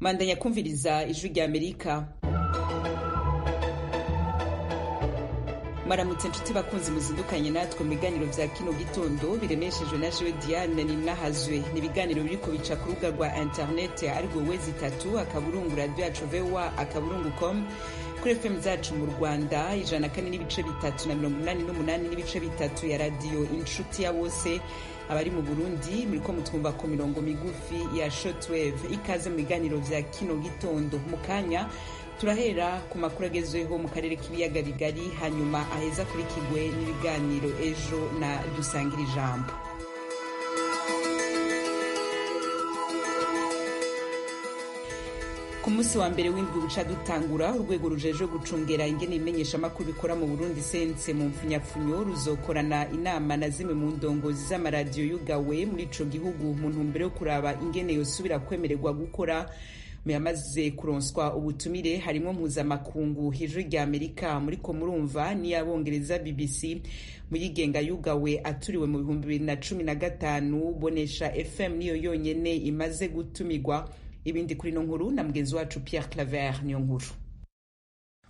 Mandanya kumviriza ijwi rya Amerika. Maramutse nshuti bakunzi muzindukanye natwe mu biganiro vya kino gitondo biremeshejwe na Jewe Diane Ninahazwe. Ni ibiganiro biriko bica ku rubuga rwa internet ariko wezi 3 akaburungu radio yacu VOA@com, kuri FM zacu mu Rwanda 104 n'ibice bitatu na 88 n'ibice bitatu ya radio Inshuti ya Bose. Abari mu Burundi muriko mutwumva ku mirongo migufi ya shortwave. Ikaze mu biganiro vya kino gitondo. Mukanya turahera ku makuru agezweho mu karere k'ibiyaga bigari, hanyuma aheza kurikirwe n'ibiganiro ejo na dusangira ijambo. Ku munsi wa mbere w'indwi buca dutangura, urwego rujeje gucungera ingene imenyesha makuru bikora mu Burundi sense mu mfunyapfunyo ruzokorana inama na zimwe mu ndongozi z'amaradiyo yugawe muri ico gihugu mu ntumbero yo kuraba ingene yosubira kwemererwa gukora. Yamaze kuronswa ubutumire harimo mpuzamakungu Ijwi rya Amerika muriko murumva n'iyabongereza BBC, muyigenga yugawe aturiwe mu 2015, Bonesha FM niyo yonyene imaze gutumirwa. Ibindi kuri no nkuru na mugenzi wacu Pierre Claver niyo nkuru.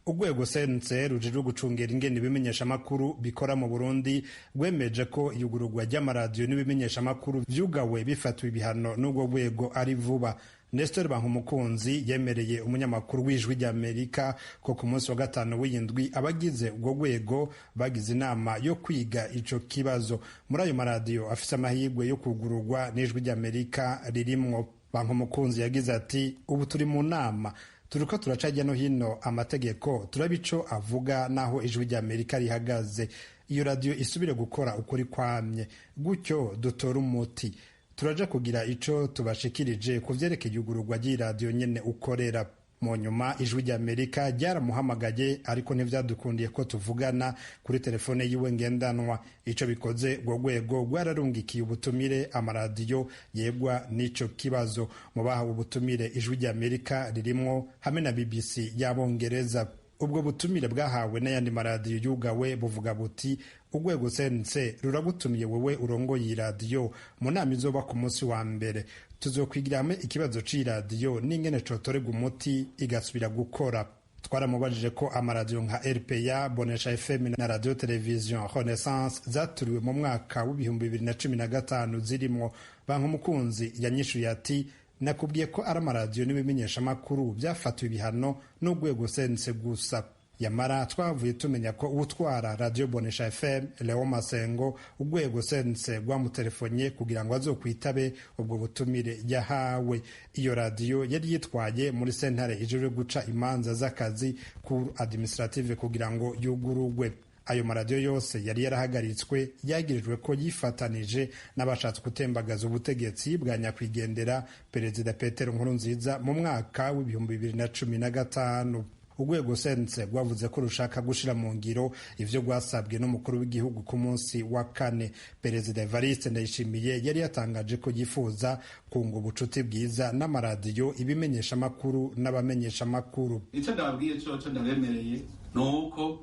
Urwego sense rujejwe gucungera ingene ibimenyesha makuru bikora mu Burundi rwemeje ko iyugururwa ry'amaradiyo n'ibimenyesha makuru vyugawe bifatwa ibihano n'ubwo rwego ari vuba. Nestor Bankumukunzi yemereye umunyamakuru w'Ijwi rya Amerika ko ku munsi wa gatanu w'indwi abagize ubwo rwego bagize inama yo kwiga ico kibazo. Muri ayo maradiyo afise amahirwe yo kugururwa n'Ijwi rya Amerika ririmwo. Bankumukunzi yagize ati ubu turi mu nama, turiko turaca hirya no hino amategeko turabico avuga naho Ijwi rya Amerika rihagaze. Iyo radiyo isubire gukora ukuri kwamye, gutyo dutora umuti. Turaja kugira ico tubashikirije ku vyerekeye iyugururwa ry'iradiyo nyene ukorera. Mu nyuma Ijwi rya Amerika ryaramuhamagaye ariko ntivyadukundiye ko tuvugana kuri telefone yiwe ngendanwa. Ico bikoze urwo rwego rwararungikiye ubutumire amaradiyo yegwa n'ico kibazo. Mu bahawe ubutumire Ijwi rya Amerika ririmwo hamwe na BBC y'abongereza. Ubwo butumire bwahawe n'ayandi maradiyo yugawe buvuga buti urwego sense ruragutumiye wewe urongoye iradiyo mu nama izoba ku munsi wa mbere. Tuzokwigira hamwe ikibazo c'iradiyo n'ingene cotorega umuti igasubira gukora. Twaramubajije ko amaradiyo nka RPA, Bonesha FM na Radio Television Renaissance zaturiwe mu mwaka w'2015 zirimwo. Bankumukunzi yanyishuye ati nakubwiye ko ari amaradiyo n'ibimenyesha makuru byafatiwe ibihano n'urwego sense gusa. Yamara twavuye tumenya ko utwara Radio Bonesha FM Leo Masengo urwego sense rwamutelefonye kugira ngo azokwitabe ubwo butumire yahawe. Iyo radio yari yitwaye muri sentare ijejwe guca imanza z'akazi ku administrative kugira ngo yugururwe. Ayo maradiyo yose yari yarahagaritswe yagirijwe ko yifatanije n'abashatse gutembagaza ubutegetsi bwa nyakwigendera Perezida Petero Nkurunziza mu mwaka w'2015. Urwego sense rwavuze ko rushaka gushira mu ngiro ivyo rwasabwe n'umukuru w'igihugu ku munsi wa kane. Perezida Evariste Ndayishimiye yari yatangaje ko yifuza kunga ubucuti bwiza n'amaradiyo, ibimenyesha makuru n'abamenyesha makuru. Ico ndababwiye coco ndabemereye nuko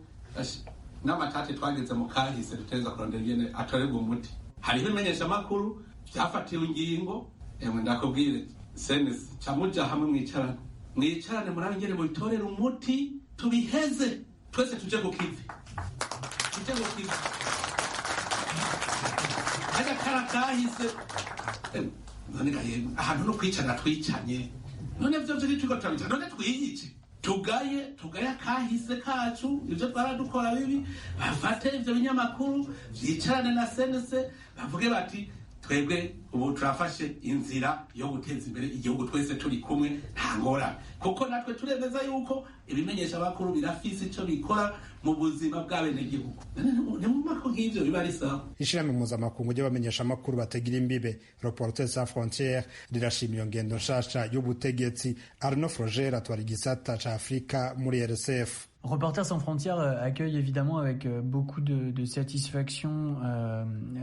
n'amatate twageze mu kahise duteza kurondera ingene atorerwa umuti. Hariho ibimenyesha makuru vyafatiwe ingingo, ndakubwire sense camuja hamwe mwicarane murabe ingene mubitorera umuti tubiheze twese tuje gukivi. Haja karakahise ahantu no kwicara twicanye, none vyo turiko turabica, none twiyice tugaye akahise kacu, ivyo twaradukora bibi, bafate ivyo binyamakuru vyicarane na senese bavuge bati twebwe ubu turafashe inzira yo guteza imbere igihugu twese turi kumwe nta ngorane, kuko natwe turemeza yuko ibimenyesha bakuru birafise ico bikora mu buzima bw'abenegihugu. Ni mu mako nk'ivyo biba ari sawa. Ishirahamwe mpuzamakungu ry'abamenyesha makuru batagira imbibe Reporters sans frontières rirashima iyo ngendo nshasha y'ubutegetsi. Arnaud Froger atwara igisata ca Afrika muri RSF. Reporters sans frontières accueille évidemment avec beaucoup de satisfaction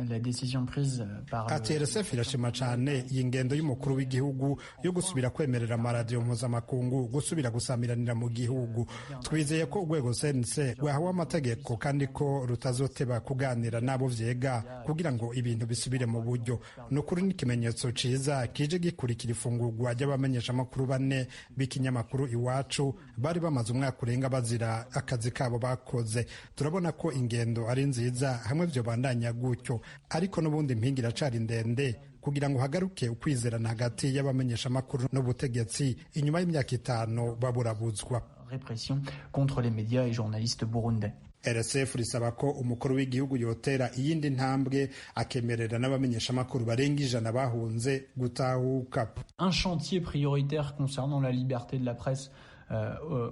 la décision prise par ati RSF irashima cyane iyi ngendo y'umukuru w'igihugu yo gusubira kwemerera amaradiyo mpuzamakungu gusubira gusamiranira mu gihugu. Twizeye ko urwego CNC rwahawe amategeko kandi ko rutazoteba kuganira n'abo vyega kugira ngo ibintu bisubire mu buryo. Nukuri n'ikimenyetso ciza kije gikurikira ifungurwa ry'abamenyesha amakuru bane b'ikinyamakuru Iwacu bari bamaze umwaka urenga bazira akazi kabo bakoze. Turabona ko ingendo ari nziza hamwe vyo bandanya gutyo, ariko n'ubundi impinga iracari ndende kugira ngo hagaruke ukwizerana hagati y'abamenyesha amakuru n'ubutegetsi inyuma y'imyaka 5 baburabuzwa. Répression contre les médias et journalistes burundais. RSF risaba ko umukuru w'igihugu yotera iyindi ntambwe akemerera n'abamenyesha amakuru barenga 100 bahunze gutahuka. Un chantier prioritaire concernant la liberté de la presse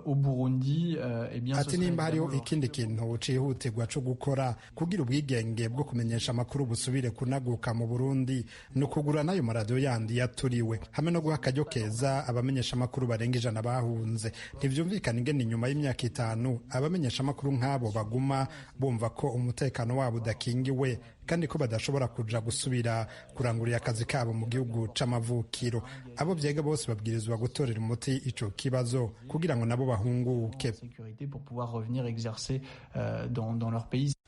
au Burundi ati nimba hariho ikindi kintu cihutirwa co gukora kugira ubwigenge bwo kumenyesha amakuru busubire kunaguka mu Burundi no kugura nayo maradiyo yandi yaturiwe hamwe no guha akaryo keza abamenyesha amakuru barenga 100 bahunze. Ntivyumvikana ingene inyuma y'imyaka 5 abamenyesha amakuru nk'abo baguma bumva ko umutekano wabo udakingiwe kandi ko badashobora kuja gusubira kurangurira akazi kabo mu gihugu c'amavukiro. Abo vyega bose babwirizwa gutorera umuti ico kibazo kugira ngo nabo bahunguke.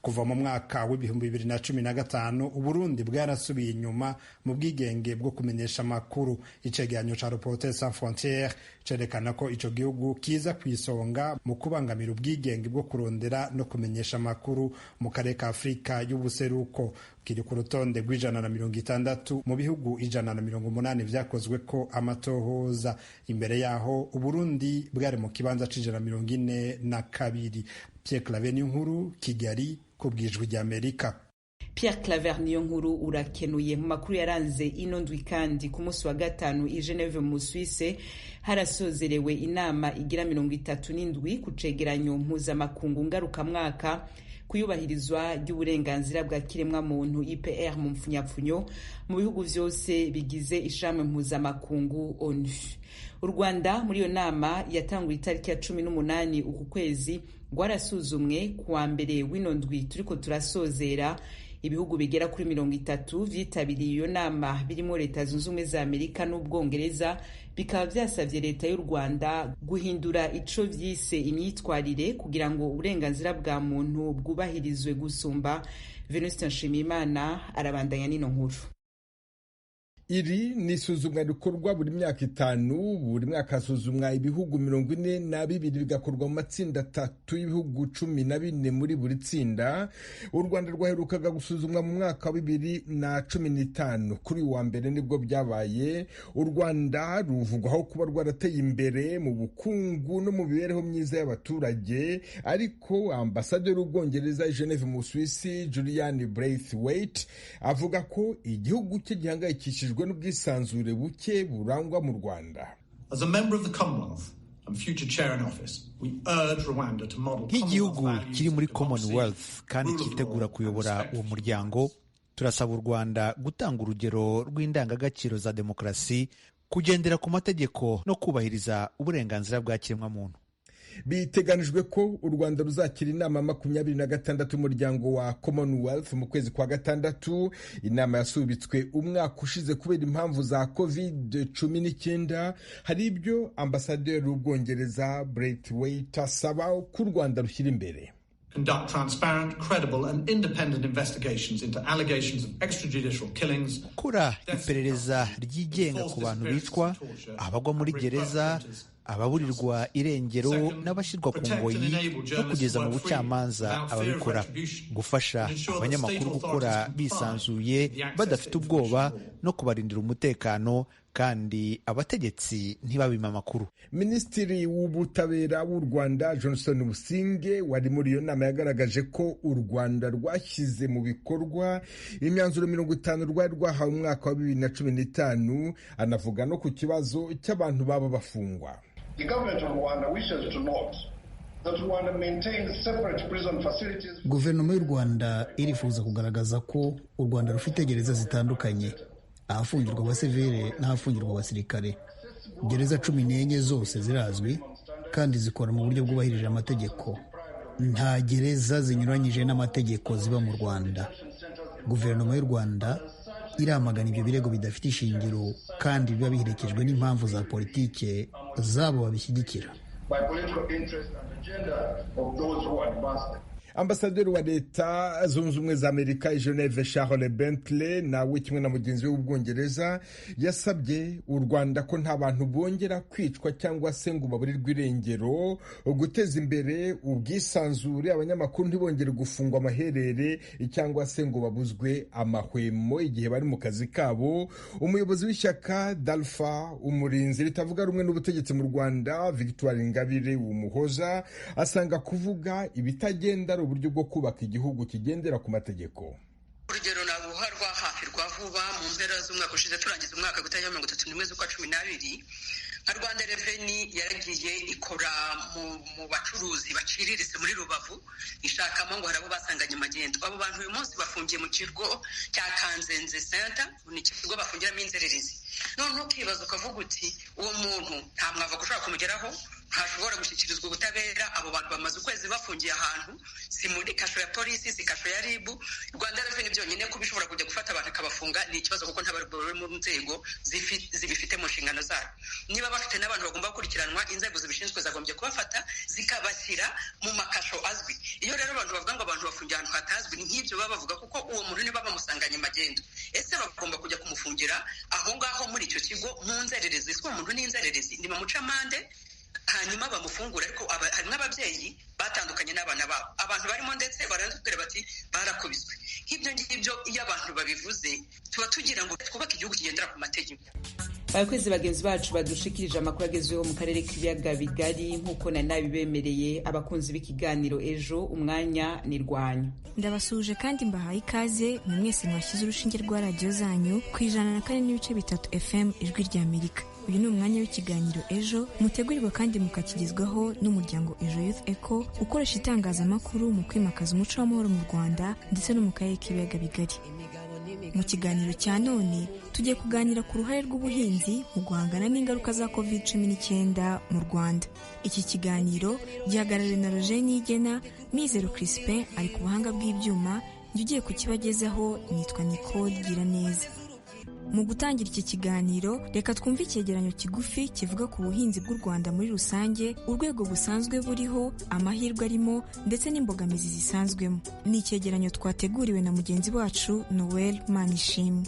Kuva mu mwaka w'ibihumbi 2015 Uburundi bwarasubiye inyuma mu bwigenge bwo kumenyesha amakuru. Icegeranyo ca Reporters sans frontières cerekana ko ico gihugu kiza kwisonga mu kubangamira ubwigenge bwo kurondera no kumenyesha amakuru mu karere ka Afrika y'ubuseruko. Kiri ku rutonde rw'160 mu bihugu 180 vyakozwe ko amatohoza. Imbere yaho Uburundi bwari mu kibanza c'142. Pierre Claver Niyonkuru, Kigali, kubwijwi ry'Amerika. Pierre Claver Niyonkuru urakenuye. Mu makuru yaranze ino ndwi kandi ku munsi wa gatanu i Geneve mu Suisse harasozerewe inama igira 37 ku cegeranyo mpuzamakungu ngarukamwaka kuyubahirizwa ry'uburenganzira bwa kiremwa muntu IPR mu mfunyapfunyo mu bihugu vyose bigize ishami mpuzamakungu ONU. U Rwanda muri iyo nama yatanguye itariki ya 18 uku kwezi rwarasuzumwe kuwa mbere w'ino ndwi turiko turasozera. Ibihugu bigera kuri 30 vyitabiriye iyo nama birimo Leta Zunze Ubumwe za Amerika n'Ubwongereza bikaba vyasavye leta y'u Rwanda guhindura ico vyise imyitwarire kugira ngo uburenganzira bwa muntu bwubahirizwe gusumba. Venuste Nshimiyimana arabandanya nino nkuru. Iri ni isuzumwa rikorwa buri myaka 5, buri mwaka hasuzumwa ibihugu 42 bigakorwa mu matsinda 3 y'ibihugu 14 muri buri tsinda. U Rwanda rwaherukaga gusuzumwa mu mwaka wa 2015. Kuri wa mbere nibwo byabaye. U Rwanda ruvugwaho kuba rwarateye imbere mu bukungu no mu mibereho myiza y'abaturage, ariko ambasaderi w'Ubwongereza i Geneve mu Suisse Julian Braithwaite avuga ko igihugu cye gihangayikishijwe n'ubwisanzure buke burangwa mu Rwanda. As a member of the Commonwealth and future chair in office, we urge Rwanda to model nk'igihugu kiri muri Commonwealth kandi kitegura kuyobora uwo muryango, turasaba u Rwanda gutanga urugero rw'indangagaciro za demokarasi, kugendera ku mategeko no kubahiriza uburenganzira bwa kiremwamuntu. Biteganijwe ko u Rwanda ruzakira inama 26 y'umuryango wa Commonwealth mu kwezi kwa gatandatu. Inama yasubitswe umwaka ushize kubera impamvu za COVID-19. Hari ibyo ambasaderi w'Ubwongereza Braithwaite asaba ko u Rwanda rushyira imbere. Conduct transparent, credible and independent investigations into allegations of extrajudicial killings. Gukora iperereza ryigenga ku bantu bicwa, abagwa muri gereza, ababurirwa irengero n'abashyirwa ku ngoyi, no kugeza mu bucamanza ababikora. Gufasha abanyamakuru gukora bisanzuye badafite ubwoba no kubarindira umutekano, kandi abategetsi ntibabima amakuru. Minisitiri w'ubutabera w'u Rwanda Johnson Businge wari muri iyo nama yagaragaje ko u Rwanda rwashyize mu bikorwa imyanzuro 50 rwari rwahawe umwaka wa 2015. Anavuga no ku kibazo cy'abantu baba bafungwa. The government of Rwanda wishes to note that Rwanda maintains separate prison facilities. Guverinoma y'u Rwanda irifuza kugaragaza ko u Rwanda rufite gereza zitandukanye, ahafungirwa abasivile n'ahafungirwa abasirikare. Gereza 14 zose zirazwi kandi zikora mu buryo bwubahirije amategeko. Nta gereza zinyuranyije n'amategeko ziba mu Rwanda. Guverinoma y'u Rwanda iramagana ibyo birego bidafite ishingiro kandi biba biherekejwe n'impamvu za politike zabo babishyigikira. Ambasaderi wa Leta Zunze Ubumwe za Amerika i Geneve Charles Bentley nawe kimwe na mugenzi we w'Ubwongereza yasabye u Rwanda ko nta bantu bongera kwicwa cyangwa se ngo baburirwe irengero, guteza imbere ubwisanzure, abanyamakuru ntibongere gufungwa amaherere cyangwa se ngo babuzwe amahwemo igihe bari mu kazi kabo. Umuyobozi w'ishyaka Dalfa Umurinzi ritavuga rumwe n'ubutegetsi mu Rwanda Victoire Ingabire Umuhoza asanga kuvuga ibitagenda uburyo bwo kubaka igihugu kigendera ku mategeko. Urugero nabuha rwa hafi rwa vuba mu mpera z'umwaka ushize turangiza umwaka gutariki 31 z'ukwa 12 nka Rwanda Revenue yaragiye ikora mu bacuruzi baciriritse muri Rubavu ishakamo ngo harabo basanganye magendo. Abo bantu uyu munsi bafungiye mu kigo cya Kanzenze Center, ni ikigo bafungiramo inzererezi. None ukibaza ukavuga uti uwo muntu nta mwava gushaka kumugeraho, ntashobora gushyikirizwa ubutabera. Abo bantu bamaze ukwezi bafungiye ahantu, si muri kasho ya polisi, si kasho ya RIB. Rwanda Revenue byonyine ko bishobora kujya gufata abantu akabafunga ni ikibazo, kuko nta bari mu nzego zibifite mu nshingano zayo. Niba bafite n'abantu bagomba gukurikiranwa, inzego zibishinzwe zagombye kubafata zikabashyira mu makasho azwi. Iyo rero abantu bavuga ngo abantu bafungiye ahantu hatazwi, ni nk'ibyo baba bavuga, kuko uwo muntu niba bamusanganye magendo, ese bagomba kujya kumufungira aho ngaho muri icyo kigo mu nzererezi? Ese uwo muntu ni inzererezi? Ni bamucamande hanyuma bamufungura. Ariko hari n'ababyeyi batandukanye n'abana babo, abantu barimo ndetse baratubwira bati barakubiswe. Nk'ibyo ngibyo iyo abantu babivuze tuba tugira ngo twubake igihugu kigendera ku mategeko. Abakozi bagenzi bacu badushikirije amakuru agezweho mu karere k'ibiyaga bigari nk'uko na nabibemereye abakunzi b'ikiganiro ejo umwanya nirwanya. Ndabasuje kandi mbahaye ikaze mwese mwashyize urushinge rwa radio zanyu ku 104.3 FM ijwi rya Amerika. Uyu ni umwanya w'ikiganiro ejo mutegurirwa kandi mukakigezwaho n'umuryango Ejo Youth Echo ukoresha itangazamakuru mu kwimakaza umuco w'amahoro mu Rwanda ndetse no mu karere k'ibiyaga bigari. Mu kiganiro cya none tugiye kuganira ku ruhare rw'ubuhinzi mu guhangana n'ingaruka za COVID-19 mu Rwanda. Iki kiganiro gihagarariwe na Roger Nigena, Mizero Crispin ari ku buhanga bw'ibyuma, njye ugiye kukibagezaho nitwa Nicole Giraneza. Mu gutangira iki kiganiro reka twumve icyegeranyo kigufi kivuga ku buhinzi bw'u Rwanda muri rusange, urwego busanzwe buriho, amahirwe arimo ndetse n'imbogamizi zisanzwemo. Ni icyegeranyo twateguriwe na mugenzi wacu Noel Manishimwe.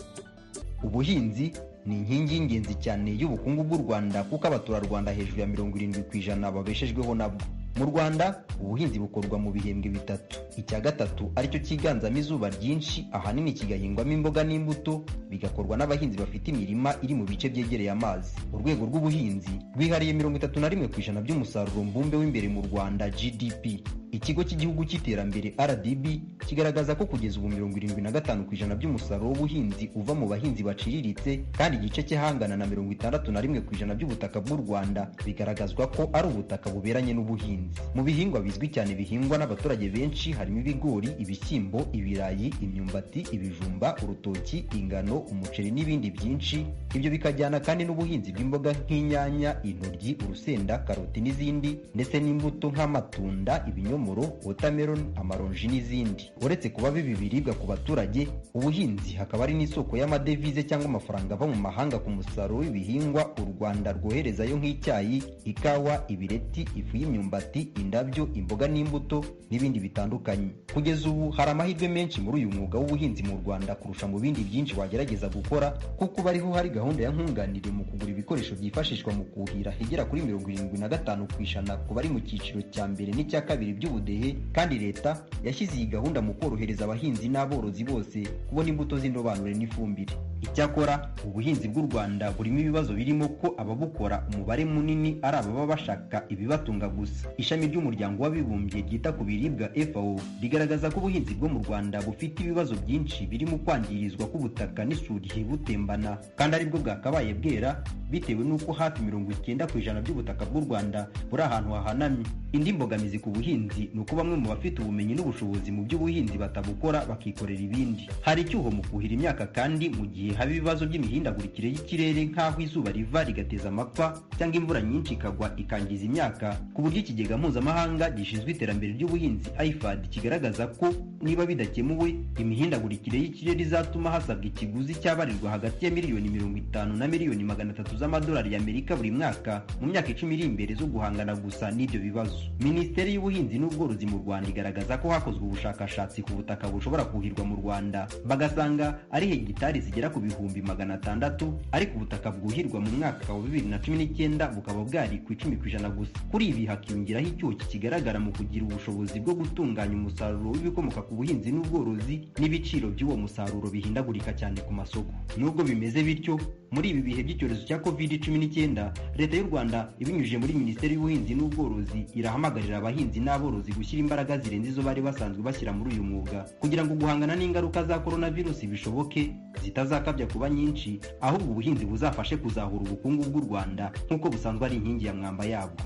Ubuhinzi ni inkingi y'ingenzi cyane y'ubukungu bw'u Rwanda, kuko abaturarwanda hejuru ya 70% babeshejweho nabwo. Mu Rwanda ubuhinzi bukorwa mu bihembwe bitatu. Icya gatatu aricyo kiganzamo izuba ryinshi, ahanini kigahingwamo imboga n'imbuto, bigakorwa n'abahinzi bafite imirima iri mu bice byegereye amazi. Urwego rw'ubuhinzi rwihariye 31% by'umusaruro mbumbe w'imbere mu Rwanda GDP. Ikigo cy'igihugu cy'iterambere RDB kigaragaza ko kugeza ubu 75% by'umusaruro w'ubuhinzi uva mu bahinzi baciriritse, kandi igice cy'ahangana na 61% by'ubutaka bw'u Rwanda bigaragazwa ko ari ubutaka buberanye n'ubuhinzi. Mu bihingwa bizwi cyane bihingwa n'abaturage benshi harimo ibigori, ibishyimbo, ibirayi, imyumbati, ibijumba, urutoki, ingano, umuceri n'ibindi byinshi. Ibyo bikajyana kandi n'ubuhinzi bw'imboga nk'inyanya, intoryi, urusenda, karoti n'izindi, ndetse n'imbuto nk'amatunda, ibinyomoro, watermelon, amaronji n'izindi. Uretse kuba bibi biribwa ku baturage, ubuhinzi hakaba ari n'isoko y'amadevize cyangwa amafaranga ava mu mahanga ku musaruro w'ibihingwa u Rwanda rwoherezayo nk'icyayi, ikawa, ibireti, ifu y'imyumbati, indabyo, imboga n'imbuto n'ibindi bitandukanye. Kugeza ubu hari amahirwe menshi muri uyu mwuga w'ubuhinzi mu Rwanda kurusha mu bindi byinshi wagerageza gukora, kuko bariho hari gahunda ya nkunganire mu kugura ibikoresho byifashishwa mu kuhira hegera kuri 75% ku bari mu cyiciro cya mbere n'icya kabiri by'ubudehe, kandi leta yashyize iyi gahunda mu korohereza abahinzi n'aborozi bose kubona imbuto z'indobanure n'ifumbire. Icyakora ubuhinzi bw'u Rwanda burimo ibibazo birimo ko ababukora umubare munini ari ababa bashaka ibibatunga gusa. Ishami ry'umuryango w'abibumbye ryita ku biribwa FAO rigaragaza ko ubuhinzi bwo mu Rwanda bufite ibibazo byinshi birimo kwangirizwa k'ubutaka n'isuri butembana, kandi aribwo bwakabaye bwera bitewe n'uko hafi 90% by'ubutaka bw'u Rwanda buri ahantu hahanamye. Indi mbogamizi ku buhinzi imbogamizi ni uko bamwe mu bafite ubumenyi n'ubushobozi mu by'ubuhinzi batabukora bakikorera ibindi. Hari icyuho mu kuhira imyaka kandi mu gihe haba ibibazo by'imihindagurikire y'ikirere nk'aho izuba riva rigateza amapfa cyangwa imvura nyinshi ikagwa ikangiza imyaka, ku buryo ikigega mpuzamahanga gishinzwe iterambere ry'ubuhinzi IFAD kigaragaza ko niba bidakemuwe imihindagurikire y'ikirere izatuma hasabwa ikiguzi cyabarirwa hagati ya miliyoni 50 na miliyoni 300 z'amadolari y'Amerika buri mwaka mu myaka 10 iri imbere zo guhangana gusa n'ibyo bibazo. Minisiteri y'Ubuhinzi n'Ubworozi mu Rwanda igaragaza ko hakozwe ubushakashatsi ku butaka bushobora kuhirwa mu Rwanda bagasanga ari hegitari zigera ku bihumbi 600, ariko ubutaka bwuhirwa mu mwaka wa 2019 bukaba bwari ku 10% gusa. Kuri ibi hakiyongeraho icyuho kigaragara mu kugira ubushobozi bwo gutunganya umusaruro w'ibikomoka ku buhinzi n'ubworozi n'ibiciro by'uwo musaruro bihindagurika cyane ku masoko. Nubwo bimeze bityo, muri ibi bihe by'icyorezo cya COVID-19, leta y'u Rwanda ibinyujije muri Minisiteri y'Ubuhinzi n'Ubworozi irahamagarira abahinzi n'aborozi gushyira imbaraga zirenze izo bari basanzwe bashyira muri uyu mwuga kugira ngo guhangana n'ingaruka za coronavirus bishoboke zitazakabya kuba nyinshi, ahubwo ubuhinzi buzafashe kuzahura ubukungu bw'u Rwanda nk'uko busanzwe ari inkingi ya mwamba yabwo.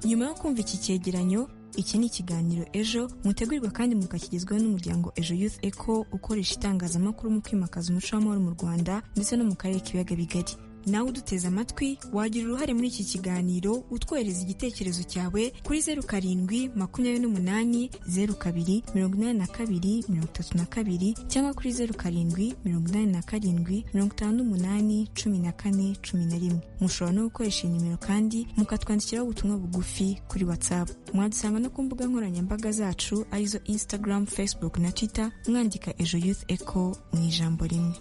Nyuma yo kumva iki cyegeranyo, iki ni ikiganiro Ejo mutegurirwa kandi mukakigezwaho n'umuryango Ejo Youth Echo ukoresha itangazamakuru mu kwimakaza umuco w'amahoro mu Rwanda ndetse no mu karere k'ibiyaga bigari. Nawe uduteze amatwi wagira uruhare muri iki kiganiro utwohereza igitekerezo cyawe kuri 0728028232 cyangwa kuri 0787581411. Mushobora no gukoresha nimero kandi mukatwandikiraho ubutumwa bugufi kuri WhatsApp. Mwadusanga no ku mbuga nkoranyambaga zacu arizo Instagram, Facebook na Twitter mwandika Ejo Youth Echo mu ijambo rimwe.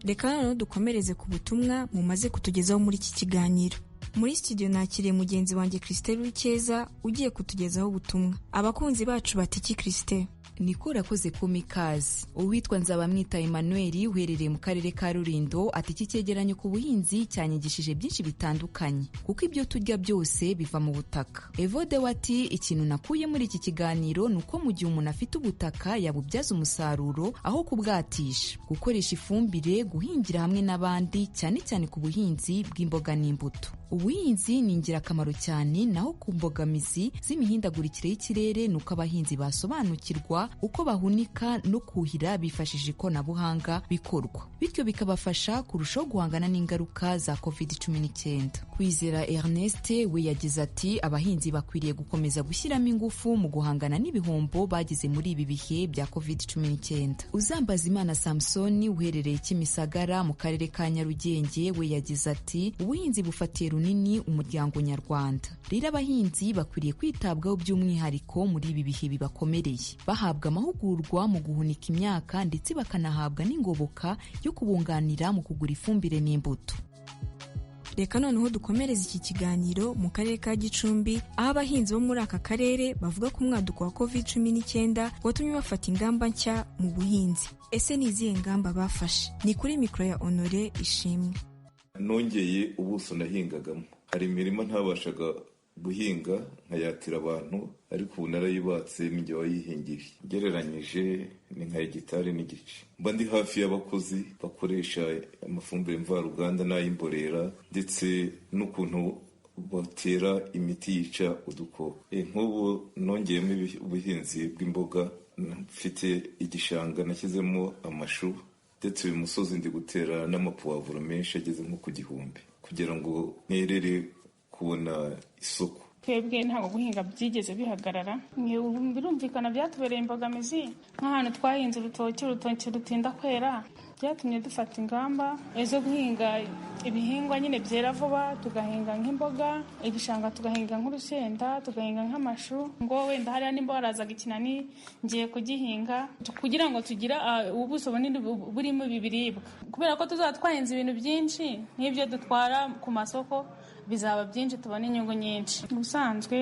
Reka noneho dukomereze ku butumwa mumaze kutugezaho muri iki kiganiro. Muri studio nakiriye mugenzi wanjye Christelle Wikeza ugiye kutugezaho ubutumwa. Abakunzi bacu batiki Christelle. Niko rakoze kumikazi. Uwitwa Nzabamwita Emmanuel uherereye mu karere ka Rulindo ati iki cyegeranyo ku buhinzi cyanyigishije byinshi bitandukanye kuko ibyo turya byose biva mu butaka. Evode wati ikintu nakuye muri iki kiganiro nuko mu gihe umuntu afite ubutaka yabubyaza umusaruro aho kubwatisha, gukoresha ifumbire, guhingira hamwe n'abandi cyane cyane ku buhinzi bw'imboga n'imbuto. Ubuhinzi ni ingirakamaro cyane, naho ku mbogamizi z'imihindagurikire y'ikirere nuko abahinzi basobanukirwa uko bahunika no kuhira bifashishije ikoranabuhanga bikorwa, bityo bikabafasha kurushaho guhangana n'ingaruka za COVID-19. Kwizera Ernest we yagize ati abahinzi bakwiriye gukomeza gushyiramo ingufu mu guhangana n'ibihombo bagize muri ibi bihe bya COVID-19. Uzambazimana Samson uherereye Kimisagara mu karere ka Nyarugenge we yagize ati ubuhinzi bufatiye runini umuryango nyarwanda, rero abahinzi bakwiriye kwitabwaho by'umwihariko muri ibi bihe bibakomereye, bahabwa amahugurwa mu guhunika imyaka ndetse bakanahabwa n'ingoboka yo kubunganira mu kugura ifumbire n'imbuto. Reka noneho dukomereza iki kiganiro mu karere ka Gicumbi aho abahinzi bo muri aka karere bavuga ko umwaduko wa COVID-19 watumye bafata ingamba nshya mu buhinzi. Ese ni izihe ngamba bafashe? Ni kuri mikoro ya Honore Ishimwe. Nongeye ubuso nahingagamo, hari imirima ntabashaga guhinga nkayatira abantu, ariko ubu narayibatse n'ijye wayihingiye, gereranyije ni nka hegitari n'igice. Mba ndi hafi y'abakozi bakoresha amafumbire mvaruganda n'ay'imborera ndetse n'ukuntu batera imiti yica udukoko. Nk'ubu nongeyemo ubuhinzi bw'imboga, mfite igishanga nashyizemo amashu ndetse uyu musozi ndi gutera n'amapuwavuro menshi ageze nko ku 1,000 kugira ngo nterere kubona isoko. Twebwe ntabwo guhinga byigeze bihagarara, birumvikana byatubereye imbogamizi nk'ahantu twahinze urutoki rutinda kwera, byatumye dufata ingamba zo guhinga ibihingwa nyine byera vuba, tugahinga nk'imboga, ibishanga tugahinga nk'urusenda, tugahinga nk'amashu, ngo wenda hariya nimba warazaga ikinani ngiye kugihinga kugira ngo tugire ubuso bunini burimo ibi biribwa, kubera ko tuzaba twahinze ibintu byinshi nk'ibyo dutwara ku masoko bizaba byinshi tubona inyungu nyinshi. Ubusanzwe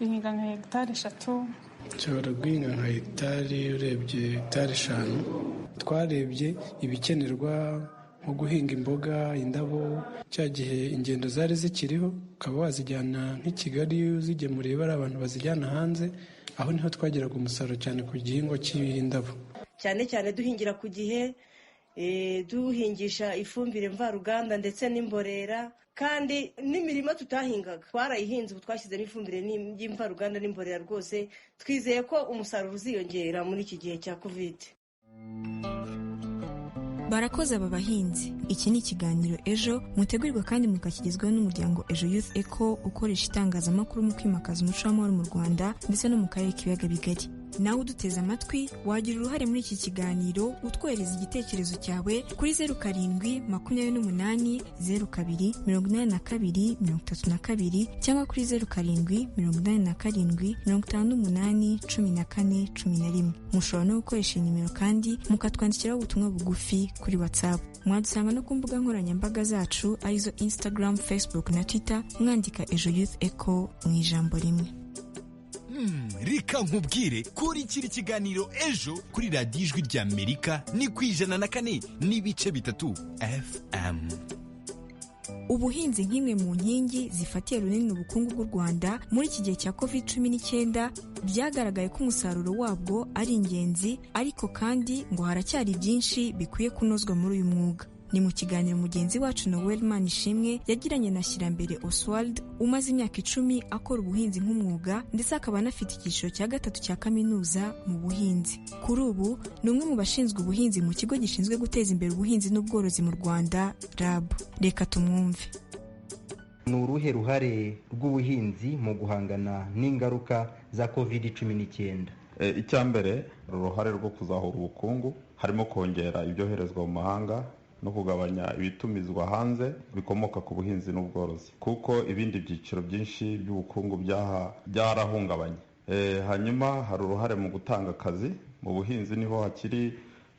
duhinga nka hegitari 3. Nshobora guhinga nka hegitari, urebye hegitari 5. Twarebye ibikenerwa nko guhinga imboga, indabo, cya gihe ingendo zari zikiriho, ukaba wazijyana nk'i Kigali uzigemuriye bari abantu bazijyana hanze, aho niho twageraga umusaruro cyane ku gihingwa cy'indabo. Cyane cyane duhingira ku gihe, duhingisha ifumbire mvaruganda ndetse n'imborera, kandi n'imirima tutahingaga twarayihinze, ubu twashyizemo ifumbire y'imvaruganda n'imborera, rwose twizeye ko umusaruro uziyongera muri iki gihe cya covid. Barakoze aba bahinzi. Iki ni ikiganiro Ejo mutegurirwa kandi mukakigezwaho n'umuryango Ejo Youth Eco ukoresha itangazamakuru mu kwimakaza umuco w'amahoro mu Rwanda ndetse no mu karere k'ibiyaga bigari. Nawe uduteze amatwi wagira uruhare muri iki kiganiro utwohereza igitekerezo cyawe kuri 0728028232 cyangwa kuri 0787581411. Mushobora no gukoresha nimero kandi mukatwandikiraho ubutumwa bugufi kuri WhatsApp. Mwadusanga no ku mbuga nkoranyambaga zacu arizo Instagram, Facebook na Twitter mwandika Ejo Youth Eco mu ijambo rimwe. Reka nkubwire kuri kiri kiganiro Ejo kuri radiyo Ijwi ry'Amerika ni ku 104.3 FM. Ubuhinzi nk'imwe mu nkingi zifatiye runini ubukungu bw'u Rwanda muri iki gihe cya COVID-19 byagaragaye ko umusaruro wabwo ari ingenzi, ariko kandi ngo haracyari byinshi bikwiye kunozwa muri uyu mwuga. Ni mu kiganiro mugenzi wacu Noel Manishimwe yagiranye na Shyirambere Oswald umaze imyaka 10 akora ubuhinzi nk'umwuga ndetse akaba anafite icyiciro cya 3 cya kaminuza mu buhinzi. Kuri ubu ni umwe mu bashinzwe ubuhinzi mu kigo gishinzwe guteza imbere ubuhinzi n'ubworozi mu Rwanda RAB. Reka tumwumve. Ni uruhe ruhare rw'ubuhinzi mu guhangana n'ingaruka za COVID-19? Icyambere uruhare rwo kuzahura ubukungu harimo kongera ibyoherezwa mu mahanga no kugabanya ibitumizwa hanze bikomoka ku buhinzi n'ubworozi, kuko ibindi byiciro byinshi by'ubukungu byarahungabanye. Hanyuma hari uruhare mu gutanga akazi. Mu buhinzi niho hakiri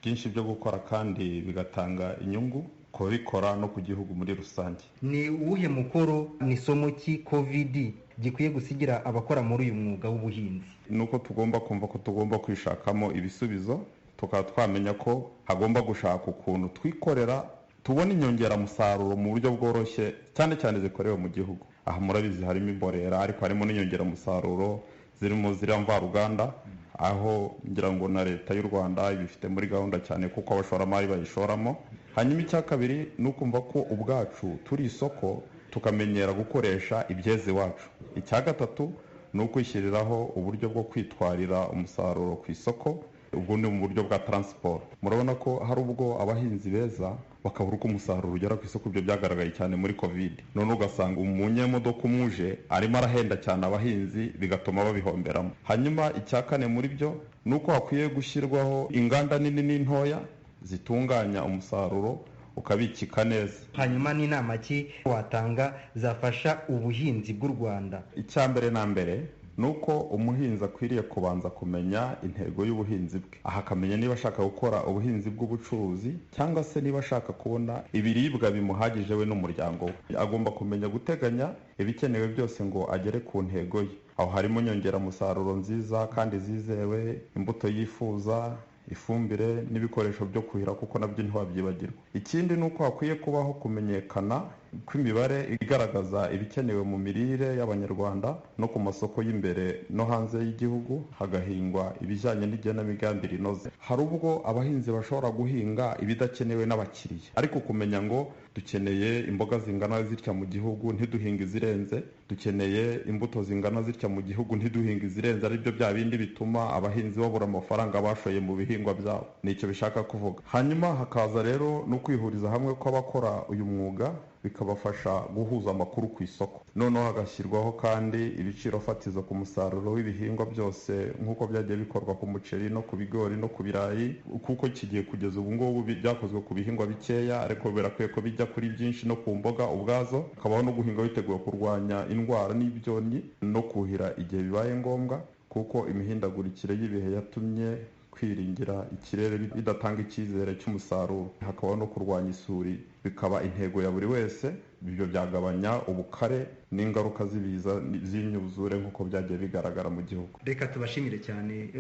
byinshi byo gukora kandi bigatanga inyungu ku babikora no ku gihugu muri rusange. Ni uwuhe mukoro ni isomo ki COVID gikwiye gusigira abakora muri uyu mwuga w'ubuhinzi? Nuko tugomba kumva ko tugomba kwishakamo ibisubizo, tukaba twamenya ko hagomba gushaka ukuntu twikorera tubona inyongeramusaruro mu buryo bworoshye, cyane cyane zikorewe mu gihugu. Aha murabizi harimo imborera, ariko harimo n'inyongeramusaruro zirimo ziriya mvaruganda, aho ngira ngo na leta y'u Rwanda ibifite muri gahunda cyane kuko abashoramari bayishoramo. Hanyuma icya kabiri ni ukumva ko ubwacu turi isoko, tukamenyera gukoresha ibyeze iwacu. Icya gatatu ni ukwishyiriraho uburyo bwo kwitwarira umusaruro ku isoko, ubwo ni mu buryo bwa transport. Murabona ko hari ubwo abahinzi beza bakabura uko umusaruro ugera ku isoko. Ibyo byagaragaye cyane muri covid. None ugasanga umunyemodoka umuje arimo arahenda cyane abahinzi, bigatuma babihomberamo. Hanyuma icya kane muri byo ni uko hakwiye gushyirwaho inganda nini n'intoya zitunganya umusaruro ukabikika neza. Hanyuma ni inama ki watanga zafasha ubuhinzi bw'u Rwanda? Icyambere na mbere nuko umuhinzi akwiriye kubanza kumenya intego y'ubuhinzi bwe. Aha akamenya niba ashaka gukora ubuhinzi bw'ubucuruzi cyangwa se niba ashaka kubona ibiribwa bimuhagije we n'umuryango we. Agomba kumenya guteganya ibikenewe byose ngo agere ku ntego ye. Aho harimo nyongeramusaruro nziza kandi zizewe, imbuto yifuza, ifumbire n'ibikoresho byo kuhira, kuko nabyo ntiwabyibagirwa. Ikindi ni uko hakwiye kubaho kumenyekana kw'imibare igaragaza ibikenewe mu mirire y'Abanyarwanda no ku masoko y'imbere no hanze y'igihugu, hagahingwa ibijyanye n'igenamigambi rinoze. Hari ubwo abahinzi bashobora guhinga ibidakenewe n'abakiriya, ariko kumenya ngo dukeneye imboga zingana zitya mu gihugu ntiduhinga izirenze, dukeneye imbuto zingana zitya mu gihugu ntiduhinga izirenze, aribyo bya bindi bituma abahinzi babura amafaranga bashoye mu bihingwa byabo. Nicyo bishaka kuvuga. Hanyuma hakaza rero no kwihuriza hamwe kw'abakora uyu mwuga, bikabafasha guhuza amakuru ku isoko. Noneho hagashyirwaho kandi ibiciro fatizo ku musaruro w'ibihingwa byose, nk'uko byagiye bikorwa ku muceri no ku bigori no ku birayi, kuko kigiye kugeza ubu ngubu byakozwe ku bihingwa bikeya, ariko birakwiye ko bijya kuri byinshi no ku mboga ubwazo. Hakabaho no guhinga biteguye kurwanya indwara n'ibyonnyi no kuhira igihe bibaye ngombwa, kuko imihindagurikire y'ibihe yatumye kwiringira ikirere bidatanga icyizere cy'umusaruro. Hakabaho no kurwanya isuri, bikaba intego ya buri wese. Ibyo byagabanya ubukare n'ingaruka z'ibiza z'imyuzure nk'uko byagiye bigaragara mu gihugu. Reka tubashimire cyane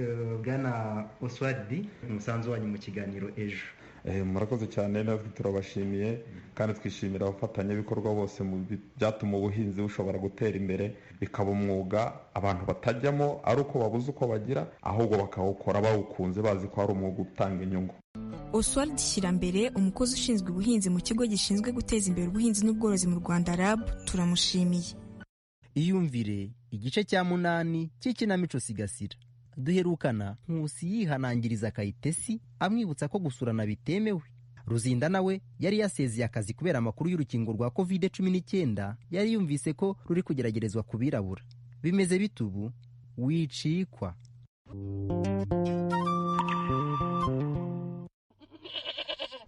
Bwana Oswald, umusanzu wanyu mu kiganiro Ejo. Murakoze cyane, natwe turabashimiye kandi twishimira abafatanyabikorwa bose mu byatuma ubuhinzi bushobora gutera imbere, bikaba umwuga abantu batajyamo ari uko babuze uko bagira, ahubwo bakawukora bawukunze bazi ko ari umwuga utanga inyungu. Oswald Shyirambere, umukozi ushinzwe ubuhinzi mu kigo gishinzwe guteza imbere ubuhinzi n'ubworozi mu Rwanda RAB, turamushimiye. Iyumvire igice cya 8 cy'ikinamico Sigasira. Duherukana Nkusi yihanangiriza Kayitesi amwibutsa ko gusurana bitemewe. Ruzinda nawe yari yasezeye akazi kubera amakuru y'urukingo rwa COVID-19 yari yumvise ko ruri kugeragerezwa kubirabura. Bimeze bitubu wicikwa.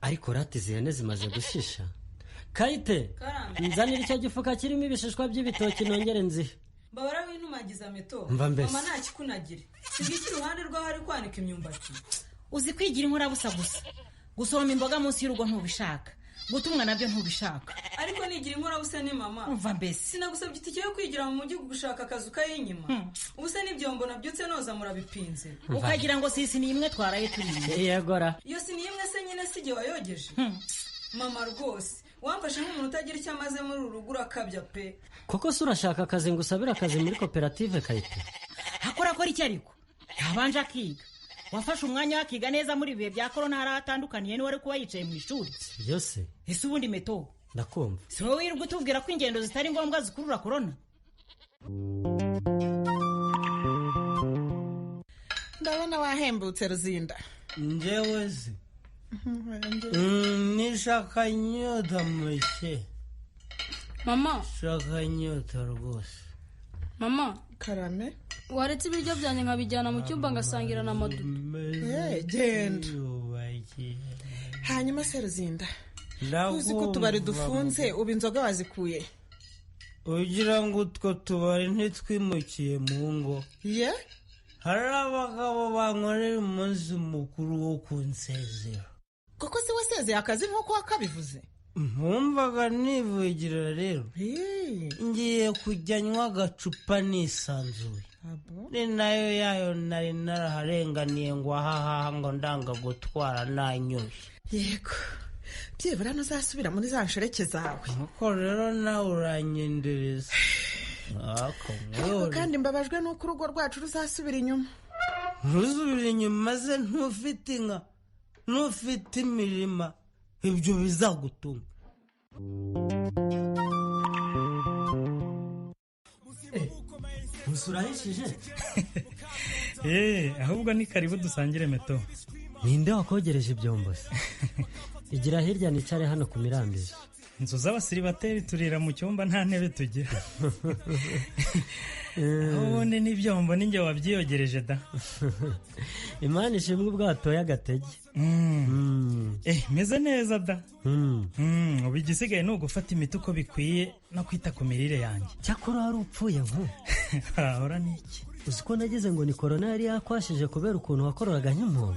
Ariko ratize ihene zimaze gushisha. Kayite, nzanira icyo gifuka kirimo ibishishwa by'ibitoki nongere nzihe. Mbabara w'intumagiza meto. Mva mbese. Mama nta kikunagire. Sibiki iruhande rwaho ari kwanika imyumbati. Uzi kwigira inkurabusa gusa. Gusoroma imboga munsi y'urugo ntubishaka. Gutumwa nabyo ntubishaka. Ariko nigira inkurabusa ni mama. Mva mbese. Sinagusabye itike yo kwigira mu mujyi gushaka akazu kayinyuma. Ubuse n'ibyombo nabyutse noza murabipinze. Ukagira ngo sisi ni imwe twaraye turiye. Yegora. Iyo si ni imwe se nyine sije wayogeje. Mama rwose. Wamfashe nk'umuntu utagira icyo amaze muri uru rugo urakabya pe. Koko se urashaka akazi ngo usabire akazi muri koperative Kayite? Hakora iki ariko? Yabanje akiga. Wafashe umwanya akiga neza muri bihe bya corona haratandukaniye ni wari kuba yicaye mu ishuri. Yose. Ese ubundi meto. Ndakumva. Si wowe wirirwa utubwira ko ingendo zitari ngombwa zikurura corona? Ndabona wahembutse Ruzinda. Njewe se. Nishaka nyota mwishe. Mama. Shaka nyota rwose. Mama. Karame. Waretse ibiryo byanjye nkabijyana mu cyumba ngasangira na Madudu. Genda. Hanyuma se Ruzinda. Uzi ko tubari dufunze ubu inzoga wazikuye. Ugira ngo utwo tubari ntitwimukiye mu ngo. Ye? Hari abagabo bankorera umunsi mukuru wo kunsezera. Koko si wasezeye akazi nk'uko wakabivuze? Nkumvaga nivugira rero. Ngiye kujya nywa agacupa nisanzuye. Ni nayo yayo nari naraharenganiye ngo ahahaha ngo ndanga gutwara nanyoye. Yego. Byibura ntuzasubira muri za nshoreke zawe. Nuko rero nawe uranyendereza. Kandi mbabajwe nuko urugo rwacu ruzasubira inyuma. Ruzubira inyuma ze ntufite inka, ntufite imirima, ibyo bizagutunga. Musurahishije? Ahubwo ni karibu dusangire meto. Ninde wakogereje ibyombo se? Igira hirya nicare hano ku mirambizo. Inzu z'abasiribateri turira mu cyumba nta ntebe tugira. Ubundi n'ibyombo ninjye wabyiyogereje da. Imana ishimwe ubwato y'agatege. Meze neza da. Ubu igisigaye ni ugufata imiti uko bikwiye no kwita ku mirire yanjye. Cyakora wari upfuye nku. Ahora niki? Uzi ko nagize ngo ni korona yari yakwashije kubera ukuntu wakororaga nk'impongo.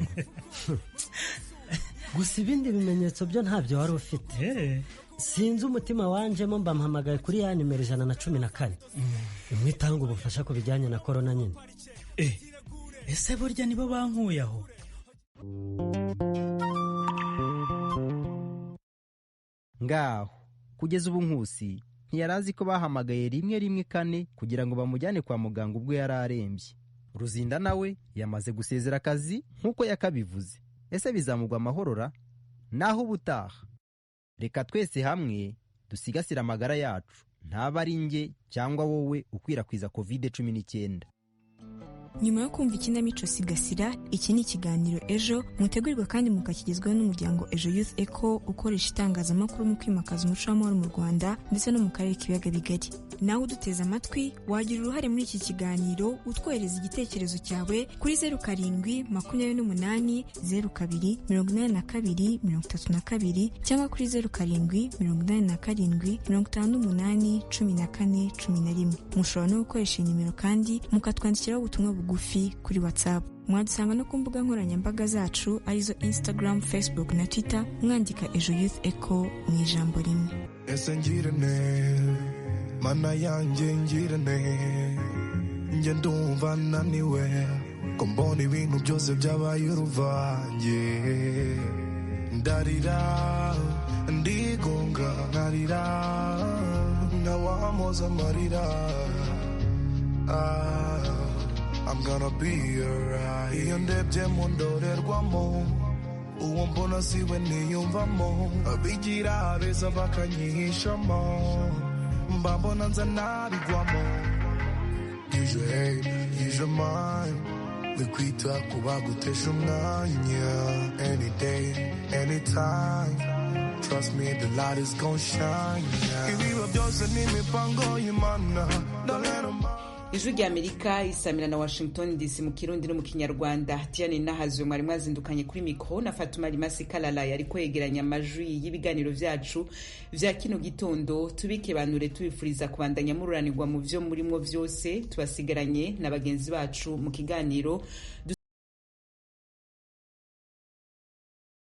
Gusa ibindi bimenyetso byo ntabyo wari ufite. Sinzi umutima wanjemo mbampamagaye kuri ya nimero 114. Imwe itanga ubufasha ku bijyanye na korona nyine. Ese burya nibo bankuye aho? Ngaho kugeza ubu Nkusi ntiyarazi ko bahamagaye 114 kugira ngo bamujyane kwa muganga ubwo yari arembye. Ruzinda nawe yamaze gusezera akazi nkuko yakabivuze. Ese bizamugwa amahorora naho ubutaha. Reka twese hamwe dusigasira amagara yacu, ntaba ari nge cyangwa wowe ukwirakwiza COVID-19. Nyuma yo kumva ikinamico Sigasira, iki ni ikiganiro Ejo mutegurirwa kandi mukakigezwaho n'umuryango Ejo Youth Echo ukoresha itangazamakuru mu kwimakaza umuco w'amahoro mu Rwanda ndetse no mu karere k'ibiyaga bigari. Nawe uduteze amatwi wagira uruhare muri iki kiganiro utwohereza igitekerezo cyawe kuri 0728028232 cyangwa kuri 0788581411. Mushobora no gukoresha nimero kandi mukatwandikiraho ubutumwa bugufi kuri WhatsApp. Mwadusanga no ku mbuga nkoranyambaga zacu arizo Instagram, Facebook na Twitter mwandika Ejo Youth Echo mu ijambo rimwe. Ese ngirane mana yanjye ngirane njye ndumva naniwe ko mbona ibintu byose byabaye uruvange ndarira ndigonga nkarira nawamoza amarira I'm gonna be alright iyo ndebye mu ndorerwamo uwo mbona siwe niyumvamo abigira beza bakanyihishamo mba mbona nza nabigwamo use your hate use your mind wikwita kuba gutesha umwanya any day anytime trust me the light is gonna shine ibiba byose n'imipango y'Imana don't let them ijwi rya Amerika isamira na Washington DC mu Kirundi no mu Kinyarwanda. Diane Nahazwe mwari mwazindukanye kuri mikro na Fatuma Limasi Kalala yari kwegeranya amajwi y'ibiganiro vyacu vya kino gitondo. Tubike banure tubifuriza kubandanya mururanirwa mu vyo murimwo vyose. Tubasigaranye na bagenzi bacu mu kiganiro